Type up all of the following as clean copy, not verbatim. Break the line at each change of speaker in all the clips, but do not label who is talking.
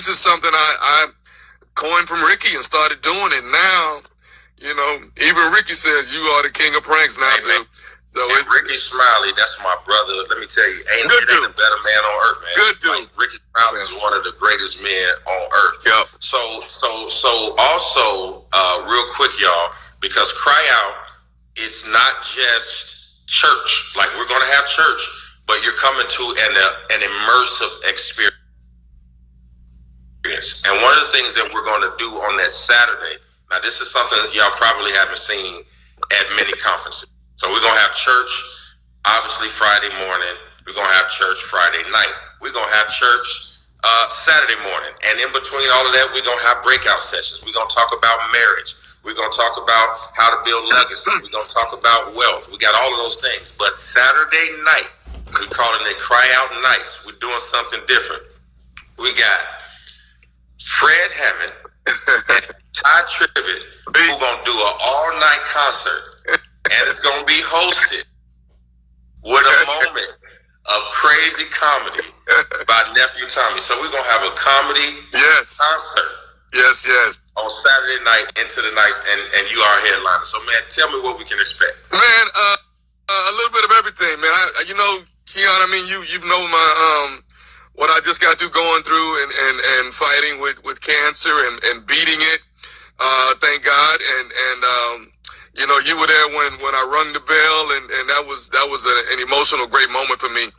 this is something I coined from Ricky and started doing it now. You know, even Ricky says you are the king of pranks now, dude. So
Ricky Smiley, that's my brother. Let me tell you, ain't a better man on earth, man.
Good dude.
Like, Ricky Smiley is one of the greatest men on earth.
Yep.
So also, real quick, y'all, because Cry Out, it's not just church. Like, we're going to have church, but you're coming to an immersive experience. And one of the things that we're going to do on that Saturday, now this is something that y'all probably haven't seen at many conferences. So we're going to have church, obviously, Friday morning. We're going to have church Friday night. We're going to have church Saturday morning. And in between all of that, we're going to have breakout sessions. We're going to talk about marriage. We're going to talk about how to build legacy. We're going to talk about wealth. We got all of those things. But Saturday night, we're calling it Cry Out Nights. We're doing something different. We got Fred Hammond and Ty Tribbett, who's going to do an all-night concert. And it's going to be hosted with a moment of crazy comedy by Nephew Tommy. So we're going to have a comedy concert.
Yes.
On Saturday night into the night, and you are a headliner. So, man, tell me what we can expect.
Man, a little bit of everything, man. You know, Keion, I mean, you know my what I just got through going through and fighting with cancer and beating it. Thank God. And you know, you were there when I rung the bell, and that was an emotional, great moment for me.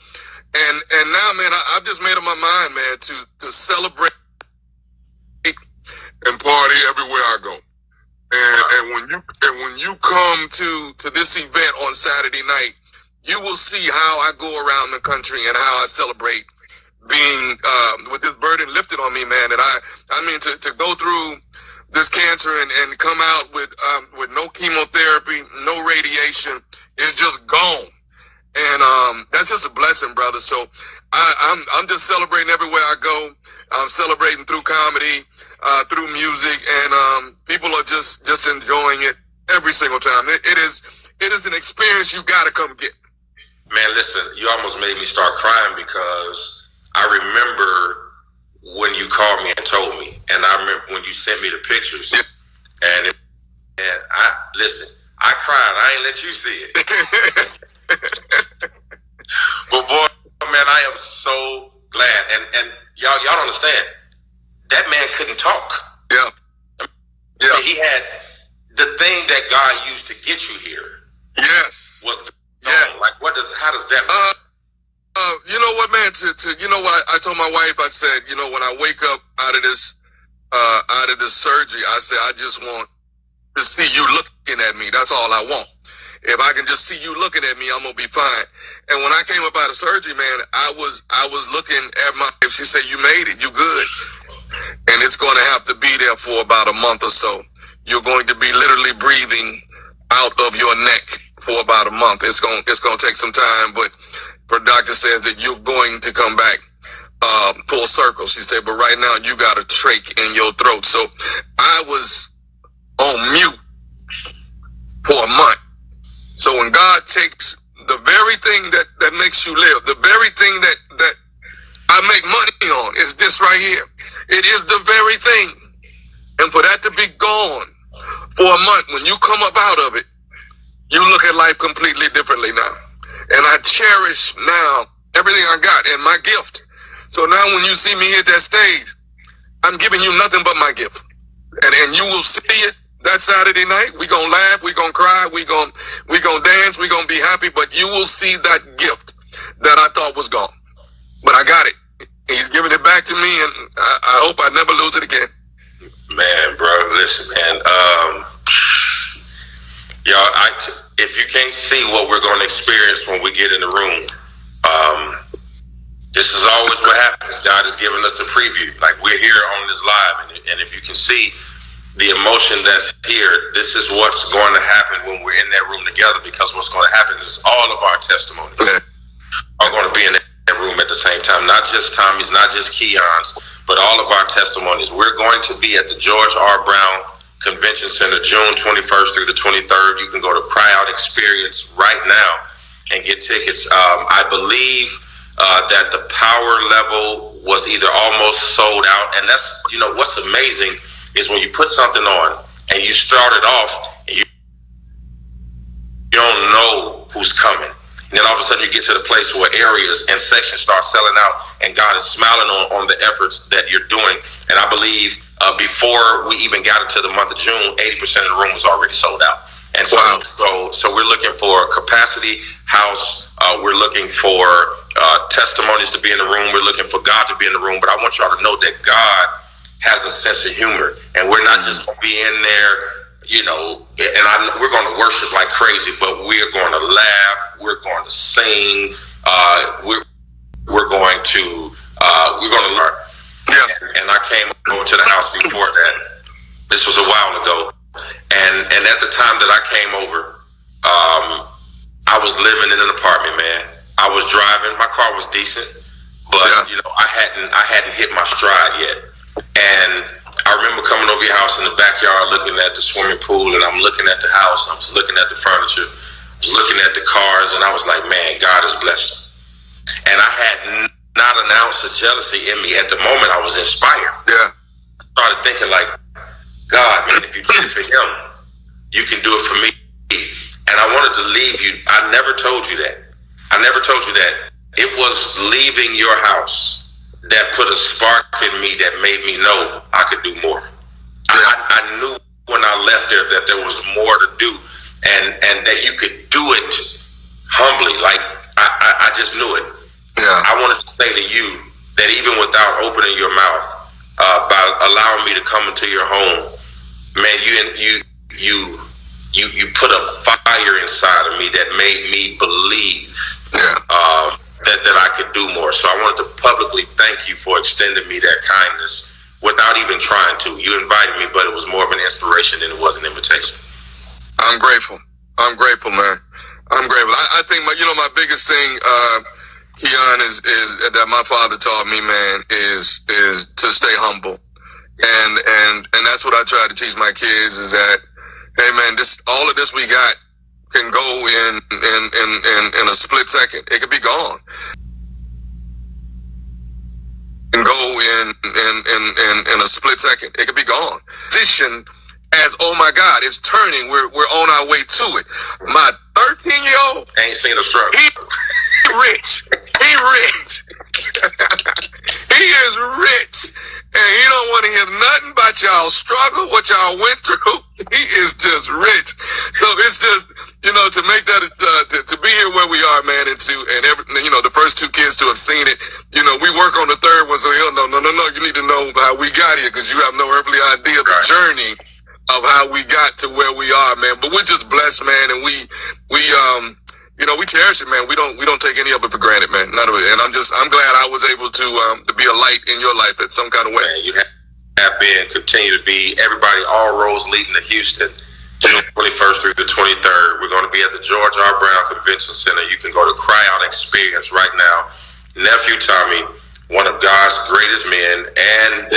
And now, man, I've just made up my mind, man, to celebrate and party everywhere I go. And when you come to this event on Saturday night, you will see how I go around the country and how I celebrate being with this burden lifted on me, man. And I mean to go through this cancer and come out with no chemotherapy, no radiation, is just gone. And that's just a blessing, brother. So I'm just celebrating everywhere I go. I'm celebrating through comedy, through music, and people are just enjoying it every single time. It is an experience you gotta come get.
Man, listen, you almost made me start crying because I remember when you called me and told me, and I remember when you sent me the pictures, and I listen, I cried. I ain't let you see it. But boy, man, I am so glad, and y'all don't understand. That man couldn't talk.
Yeah.
He had the thing that God used to get you here.
Yes.
Was like how does that work?
You know what, man? You know what? I told my wife. I said, you know, when I wake up out of this surgery, I said, I just want to see you looking at me. That's all I want. If I can just see you looking at me, I'm gonna be fine. And when I came up out of surgery, man, I was looking at my wife. She said, "You made it. You good." And it's going to have to be there for about a month or so. You're going to be literally breathing out of your neck for about a month. It's going to take some time, but her doctor says that you're going to come back full circle. She said, but right now you got a trach in your throat. So I was on mute for a month. So when God takes the very thing that makes you live, the very thing that I make money on is this right here. It is the very thing. And for that to be gone for a month, when you come up out of it, you look at life completely differently now. And I cherish now everything I got and my gift. So now when you see me hit that stage, I'm giving you nothing but my gift. And you will see it that Saturday night. We're going to laugh, we're going to cry, we're going to dance, we're going to be happy, but you will see that gift that I thought was gone. But I got it. He's giving it back to me, and I hope I never lose it again.
Man, bro, listen, man. Y'all, if you can't see what we're going to experience when we get in the room, this is always what happens. God has given us a preview. Like, we're here on this live, and if you can see the emotion that's here, this is what's going to happen when we're in that room together, because what's going to happen is all of our testimonies are going to be in that room at the same time. Not just Tommy's, not just Keion's, but all of our testimonies. We're going to be at the George R. Brown Convention Center June 21st through the 23rd. You can go to Cry Out Experience right now and get tickets. I believe that the power level was either almost sold out. And that's, what's amazing is when you put something on and you start it off and you don't know who's coming. And then all of a sudden you get to the place where areas and sections start selling out, and God is smiling on the efforts that you're doing. And I believe before we even got into the month of June, 80% of the room was already sold out. And so, so we're looking for capacity house. We're looking for testimonies to be in the room. We're looking for God to be in the room. But I want y'all to know that God has a sense of humor, and we're not just going to be in there, we're going to worship like crazy, but we're going to laugh. We're going to sing. We're going to learn. Yeah. And I came over to the house before that. This was a while ago. And at the time that I came over, I was living in an apartment, man. I was driving. My car was decent, but I hadn't hit my stride yet. And I remember coming over your house in the backyard, looking at the swimming pool, and I'm looking at the house. I was looking at the furniture, I was looking at the cars, and I was like, man, God has blessed. And I had not an ounce of jealousy in me. At the moment, I was inspired. Yeah. I started thinking like, God, man, if you did it for him, you can do it for me. And I wanted to leave you. I never told you that. It was leaving your house that put a spark in me that made me know I could do more. I knew when I left there that there was more to do, and that you could do it humbly. Like I just knew it. Yeah. I wanted to say to you that even without opening your mouth, by allowing me to come into your home, man, you put a fire inside of me that made me believe that I could do more. So I wanted to publicly thank you for extending me that kindness without even trying to. You invited me, but it was more of an inspiration than it was an invitation.
I'm grateful, man. I'm grateful. I think my biggest thing, Keion, is that my father taught me, man, is to stay humble. And that's what I try to teach my kids, is that, hey man, all of this we got can go in a split second. It could be gone. Can go in a split second. It could be gone. Position as, oh my God, it's turning. We're on our way to it. My 13-year-old
ain't seen a struggle.
He rich. He is rich. And he don't want to hear nothing about y'all struggle, what y'all went through. He is just rich. So it's just, to make that, to be here where we are, man, and the first two kids to have seen it, we work on the third one, so he'll know, no, you need to know how we got here, because you have no earthly idea of the journey of how we got to where we are, man. But we're just blessed, man, and we cherish it, man. We don't take any of it for granted, man. None of it. And I'm glad I was able to be a light in your life in some kind of way.
Man, you have been, continue to be. Everybody, all roads leading to Houston, June 21st through the 23rd. We're going to be at the George R. Brown Convention Center. You can go to Cry Out Experience right now. Nephew Tommy, one of God's greatest men and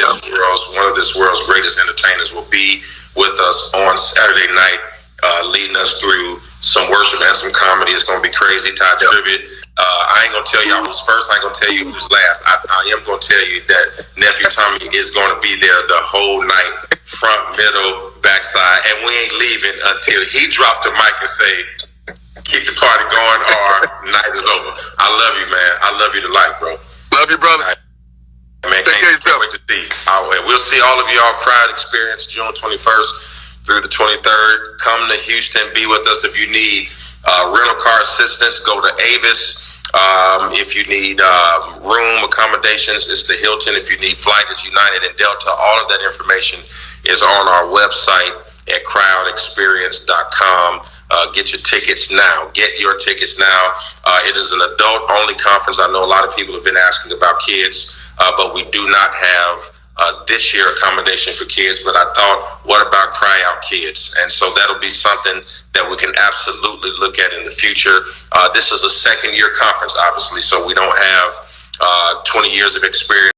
one of this world's greatest entertainers, will be with us on Saturday night, leading us through some worship and some comedy. It's going to be crazy. Ty Tribute. I ain't going to tell y'all who's first. I ain't going to tell you who's last. I am going to tell you that Nephew Tommy is going to be there the whole night, front, middle, backside, and we ain't leaving until he dropped the mic and say, keep the party going or night is over. I love you, man. I love you to life, bro.
Love you, brother.
Man, can't wait to see. We'll see all of y'all Crowd Experience June 21st through the 23rd. Come to Houston, be with us. If you need rental car assistance, go to Avis. If you need room accommodations, it's the Hilton. If you need flight, it's United and Delta. All of that information is on our website at crowdexperience.com. Get your tickets now. It is an adult-only conference. I know a lot of people have been asking about kids, but we do not have this year accommodation for kids. But I thought, what about Cry Out Kids? And so that'll be something that we can absolutely look at in the future. This is a second-year conference, obviously, so we don't have 20 years of experience.